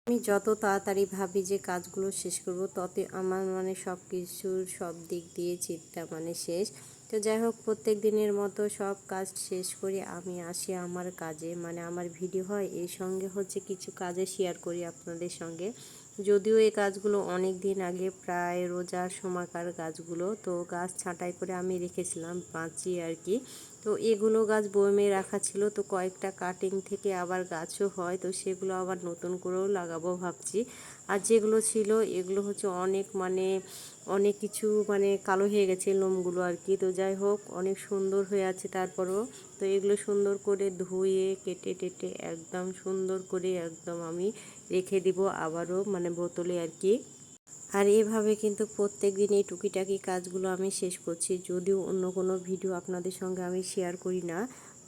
আমি যত তাড়াতাড়ি ভাবি যে কাজগুলো শেষ করব ততই আমার সব কিছুর সব দিক দিয়ে চিন্তা শেষ। তো যাই হোক, প্রত্যেক দিনের মতো সব কাজ শেষ করে আমি আসি আমার কাজে, আমার ভিডিও হয় এর সঙ্গে কিছু কাজে শেয়ার করি আপনাদের সঙ্গে। যদিও এই কাজগুলো অনেক দিন আগে, প্রায় রোজার সময়কার গাছগুলো, তো গাছ ছাঁটাই করে আমি রেখেছিলাম বাঁচিয়ে আর কি। তো এগুলো গাছ বয়মে রাখা ছিল, তো কয়েকটা কাটিং থেকে আবার গাছও হয়, তো সেগুলো আবার নতুন করেও লাগাবো ভাবছি। আর যেগুলো ছিল এগুলো অনেক অনেক কিছু কালো হয়ে গেছে লোমগুলো আর কি। তো যাই হোক, অনেক সুন্দর হয়ে আছে তারপরও। তো এগুলো সুন্দর করে ধুয়ে কেটে টেটে একদম সুন্দর করে একদম আমি রেখে দিব আবারও বোতলে আর কি। আর এভাবে কিন্তু প্রত্যেক দিন এই টুকিটাকি কাজগুলো আমি শেষ করছি। যদিও অন্য কোনো ভিডিও আপনাদের সঙ্গে আমি শেয়ার করি না,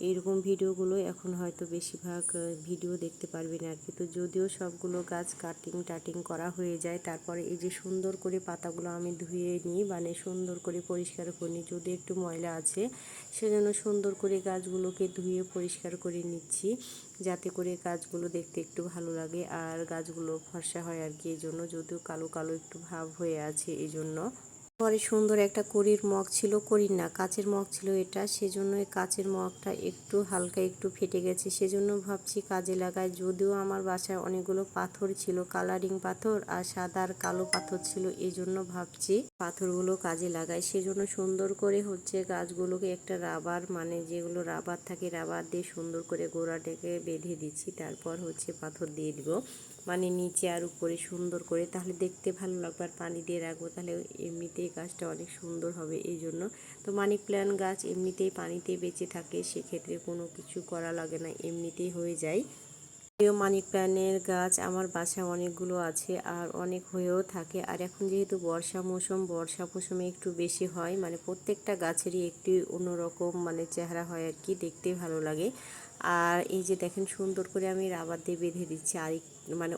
এইরকম ভিডিওগুলো এখন হয়তো বেশিরভাগ ভিডিও দেখতে পারবেন আর কি। তো যদিও সবগুলো গাছ কাটিং টাটিং করা হয়ে যায়, তারপরে এই যে সুন্দর করে পাতাগুলো আমি ধুয়ে নিই, সুন্দর করে পরিষ্কার করে নিই। যদি একটু ময়লা আছে সেজন্য সুন্দর করে গাছগুলোকে ধুয়ে পরিষ্কার করে নিচ্ছি, যাতে করে গাছগুলো দেখতে একটু ভালো লাগে আর গাছগুলো ফর্সা হয় আর কি। এই জন্য, যদিও কালো কালো একটু ভাব হয়ে আছে এই জন্য। পরে সুন্দর একটা কড়ির মগ ছিল, কড়ির না কাচের মগ ছিল এটা, সেজন্য এই কাচের মগটা একটু হালকা একটু ফেটে গেছে, সেজন্য ভাবছি কাজে লাগায়। যদিও আমার বাসায় অনেকগুলো পাথর ছিল, কালারিং পাথর আর সাদা আর কালো পাথর ছিল, এই জন্য ভাবছি পাথরগুলো কাজে লাগাই। সেজন্য সুন্দর করে গাছগুলোকে একটা রাবার, যেগুলো রাবার থাকে রাবার দিয়ে সুন্দর করে গোড়াটাকে বেঁধে দিচ্ছি, তারপর পাথর দিয়ে দিব নিচে আর উপরে সুন্দর করে, তাহলে দেখতে ভালো লাগবে। আর পানি দিয়ে রাখবো, তাহলে এমনিতেই গাছটা অনেক সুন্দর হবে এই জন্য। তো মানি প্ল্যান্ট গাছ এমনিতেই পানিতে বেঁচে থাকে, সেক্ষেত্রে কোনো কিছু করা লাগে না, এমনিতেই হয়ে যায়। মানি প্ল্যান্টের গাছ আমার বাসায় অনেকগুলো আছে আর অনেক হয়েও থাকে। আর এখন যেহেতু বর্ষা মৌসুমে একটু বেশি হয়, প্রত্যেকটা গাছেরই একটি অন্যরকম চেহারা হয় আর কি, দেখতে ভালো লাগে। আর এই যে দেখেন, সুন্দর করে আমি রাবার দিয়ে বেঁধে দিচ্ছি। আর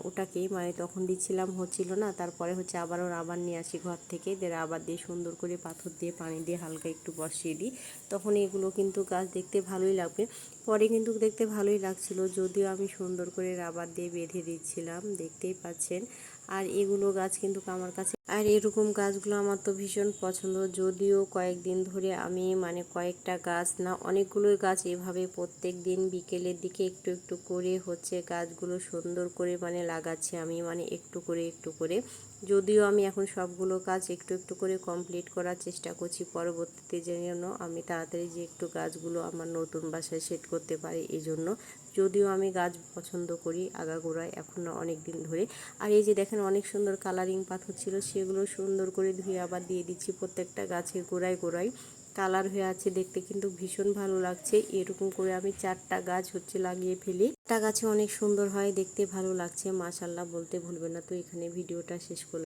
ওটাকেই তখন দিচ্ছিলাম হচ্ছিল না, তারপরে আবারও রাবার নিয়ে আসি ঘর থেকে, রাবার দিয়ে সুন্দর করে পাথর দিয়ে পানি দিয়ে হালকা একটু বসিয়ে দিই, তখন এগুলো কিন্তু গাছ দেখতে ভালোই লাগবে। পরে কিন্তু দেখতে ভালোই লাগছিল, যদিও আমি সুন্দর করে রাবার দিয়ে বেঁধে দিচ্ছিলাম, দেখতেই পাচ্ছেন। আর এগুলো গাছ কিন্তু আমার কাছে, আর এরকম গাছগুলো আমার তো ভীষণ পছন্দ। যদিও কয়েকদিন ধরে আমি কয়েকটা গাছ না, অনেকগুলোই গাছ এভাবে প্রত্যেক দিন বিকেলের দিকে একটু একটু করে গাছগুলো সুন্দর করে লাগাচ্ছি আমি, একটু করে একটু করে। যদিও আমি এখন সবগুলো কাজ একটু একটু করে কমপ্লিট করার চেষ্টা করছি, পরবর্তীতে যেন আমি তাড়াতাড়ি যে একটু গাছগুলো আমার নতুন বাসায় সেট করতে পারি এই জন্য। যদিও আমি গাছ পছন্দ করি আগাগোড়ায়, এখন না অনেক দিন ধরে। আর এই যে দেখেন, অনেক সুন্দর কালারিং পাথর ছিল, সেগুলো সুন্দর করে ধুয়ে আবার দিয়ে দিচ্ছি প্রত্যেকটা গাছের গোড়ায় গোড়ায়। কালার হয়ে আছে, দেখতে কিন্তু ভীষণ ভালো লাগছে। এরকম করে আমি 4টা গাছ লাগিয়ে ফেলি, 4টা গাছে অনেক সুন্দর হয়, দেখতে ভালো লাগছে। মাশাআল্লাহ বলতে ভুলবেন না। তো এখানে ভিডিওটা শেষ করলাম।